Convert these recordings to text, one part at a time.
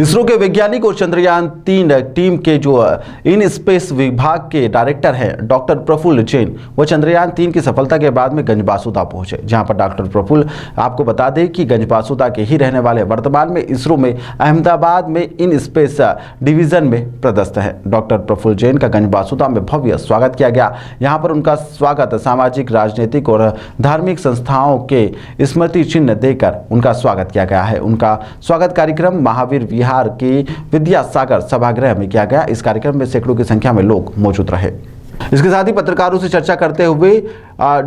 इसरो के वैज्ञानिक और चंद्रयान-3 टीम के जो इन स्पेस विभाग के डायरेक्टर हैं डॉक्टर प्रफुल्ल जैन, वो चंद्रयान-3 की सफलता के बाद में गंजबासुदा पहुंचे, जहां पर डॉक्टर प्रफुल्ल आपको बता दें कि गंजबासुदा के ही रहने वाले, वर्तमान में इसरो में अहमदाबाद में इन स्पेस डिवीजन में पदस्थ है। डॉक्टर प्रफुल्ल जैन का गंजबासुदा में भव्य स्वागत किया गया। यहाँ पर उनका स्वागत सामाजिक, राजनीतिक और धार्मिक संस्थाओं के स्मृति चिन्ह देकर उनका स्वागत किया गया है। उनका स्वागत कार्यक्रम महावीर विहार की विद्यासागर सभागृह में किया गया। इस कार्यक्रम में सैकड़ों की संख्या में लोग मौजूद रहे। इसके साथ ही पत्रकारों से चर्चा करते हुए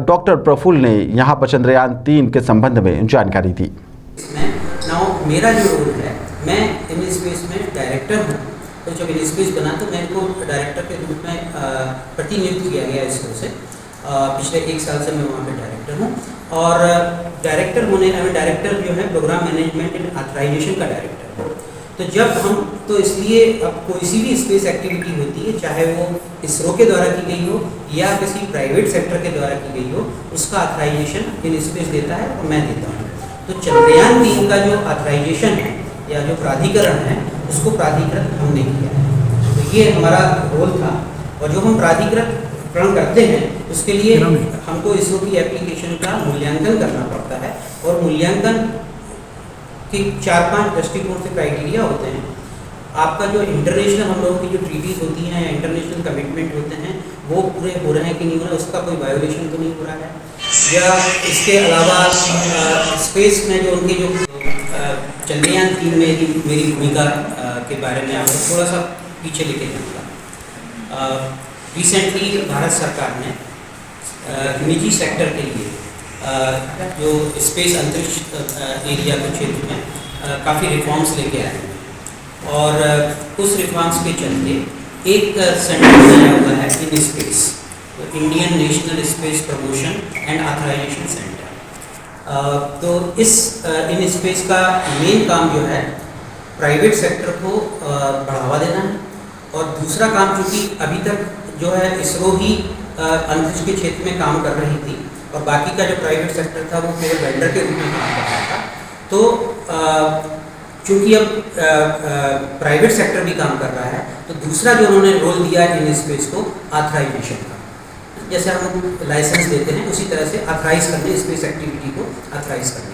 डॉक्टर प्रफुल्ल ने यहाँ पर चंद्रयान-3 के संबंध में जानकारी दी। मेरा जो रोल है, मैं इन स्पेस में डायरेक्टर हूँ। तो जब इन स्पेस बना तो मेरे को डायरेक्टर के रूप में प्रतिनियुक्त किया गया इसरो से। पिछले 1 साल से मैं वहाँ पे डायरेक्टर हूँ और डायरेक्टर होने डायरेक्टर जो है प्रोग्राम मैनेजमेंट एंड ऑथराइजेशन का डायरेक्टर है। तो जब हम तो इसलिए अब कोई सी भी स्पेस एक्टिविटी होती है, चाहे वो इसरो के द्वारा की गई हो या किसी प्राइवेट सेक्टर के द्वारा की गई हो, उसका ऑथराइजेशन इन स्पेस देता है और मैं देता हूँ। तो चंद्रयान-3 का जो ऑथराइजेशन है या जो प्राधिकरण है, उसको प्राधिकृत हमने किया है। तो ये हमारा रोल था और जो हम प्राधिकृत करते हैं उसके लिए हमको इसरो की एप्लीकेशन का मूल्यांकन करना पड़ता है और मूल्यांकन के 4-5 दृष्टिकोण से क्राइटेरिया होते हैं। आपका जो इंटरनेशनल हम लोगों की जो ट्रीटीज होती हैं या इंटरनेशनल कमिटमेंट होते हैं वो पूरे हो रहे हैं कि नहीं हो रहे हैं, उसका कोई वायोलेशन तो नहीं हो रहा है, या इसके अलावा स्पेस में जो उनकी जो चंद्रयान-3 में मेरी भूमिका के बारे में आपको थोड़ा सा पीछे लेके जाऊँगा। रिसेंटली भारत सरकार ने निजी सेक्टर के लिए जो स्पेस अंतरिक्ष एरिया के क्षेत्र में काफ़ी रिफॉर्म्स लेके आए हैं और उस रिफॉर्म्स के चलते एक सेंटर बनाया हुआ है in space, Indian national space promotion and authorisation centre. तो इस इन स्पेस का मेन काम जो है प्राइवेट सेक्टर को बढ़ावा देना है और दूसरा काम चूँकि अभी तक जो है इसरो ही अंतरिक्ष के क्षेत्र में काम कर रही थी और बाकी का जो प्राइवेट सेक्टर था वो केवल वेंडर के रूप में काम कर रहा था। तो चूँकि अब प्राइवेट सेक्टर भी काम कर रहा है तो दूसरा जो उन्होंने रोल दिया है इन स्पेस को ऑथराइजेशन का, जैसे हम लाइसेंस देते हैं उसी तरह से ऑथराइज करने, स्पेस एक्टिविटी को ऑथराइज करने।